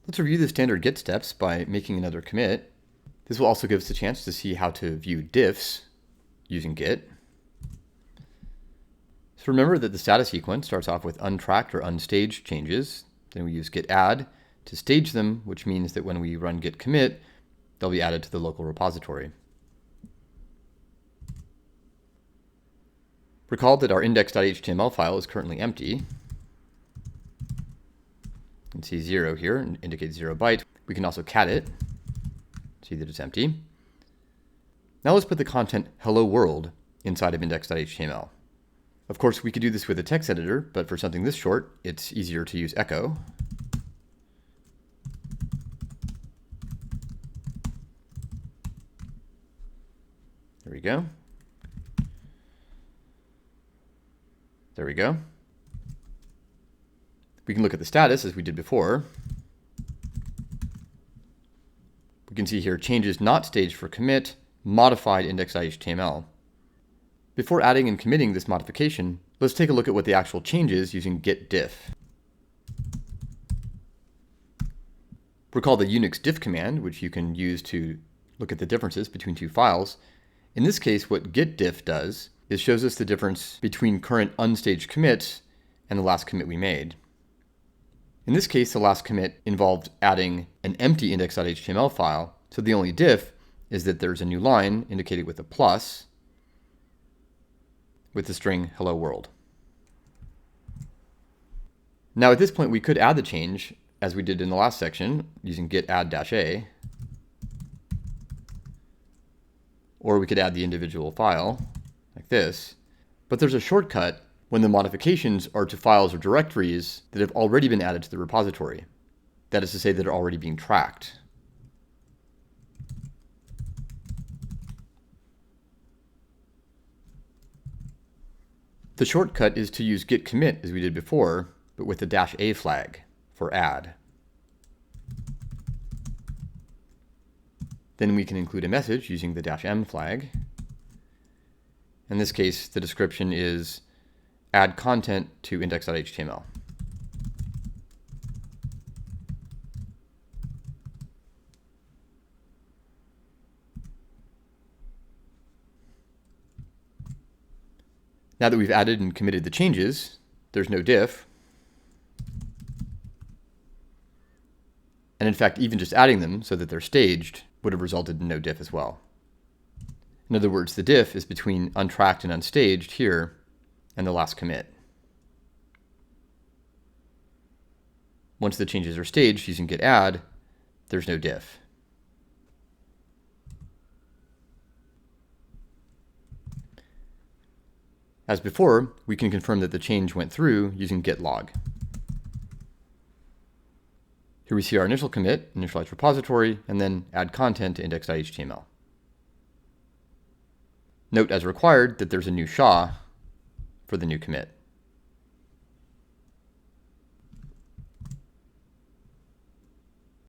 Let's review the standard Git steps by making another commit. This will also give us a chance to see how to view diffs using Git. So remember that the status sequence starts off with untracked or unstaged changes. Then we use git add to stage them, which means that when we run git commit, they'll be added to the local repository. Recall that our index.html file is currently empty. You can see 0 here, and indicates 0 byte. We can also cat it, see that it's empty. Now let's put the content hello world inside of index.html. Of course, we could do this with a text editor, but for something this short, it's easier to use echo. There we go. There we go. We can look at the status as we did before. We can see here changes not staged for commit, modified index.html. Before adding and committing this modification, let's take a look at what the actual change is using git diff. Recall the Unix diff command, which you can use to look at the differences between two files. In this case, what git diff does is shows us the difference between current unstaged commits and the last commit we made. In this case, the last commit involved adding an empty index.html file, so the only diff is that there's a new line indicated with a plus with the string hello world. Now at this point we could add the change as we did in the last section using git add-a, or we could add the individual file like this, but there's a shortcut when the modifications are to files or directories that have already been added to the repository. That is to say, that are already being tracked. The shortcut is to use git commit as we did before, but with the -a flag for add. Then we can include a message using the -m flag. In this case, the description is add content to index.html. Now that we've added and committed the changes, there's no diff. And in fact, even just adding them so that they're staged would have resulted in no diff as well. In other words, the diff is between untracked and unstaged here and the last commit. Once the changes are staged using git add, there's no diff. As before, we can confirm that the change went through using git log. Here we see our initial commit, initialize repository, and then add content to index.html. Note as required that there's a new SHA for the new commit.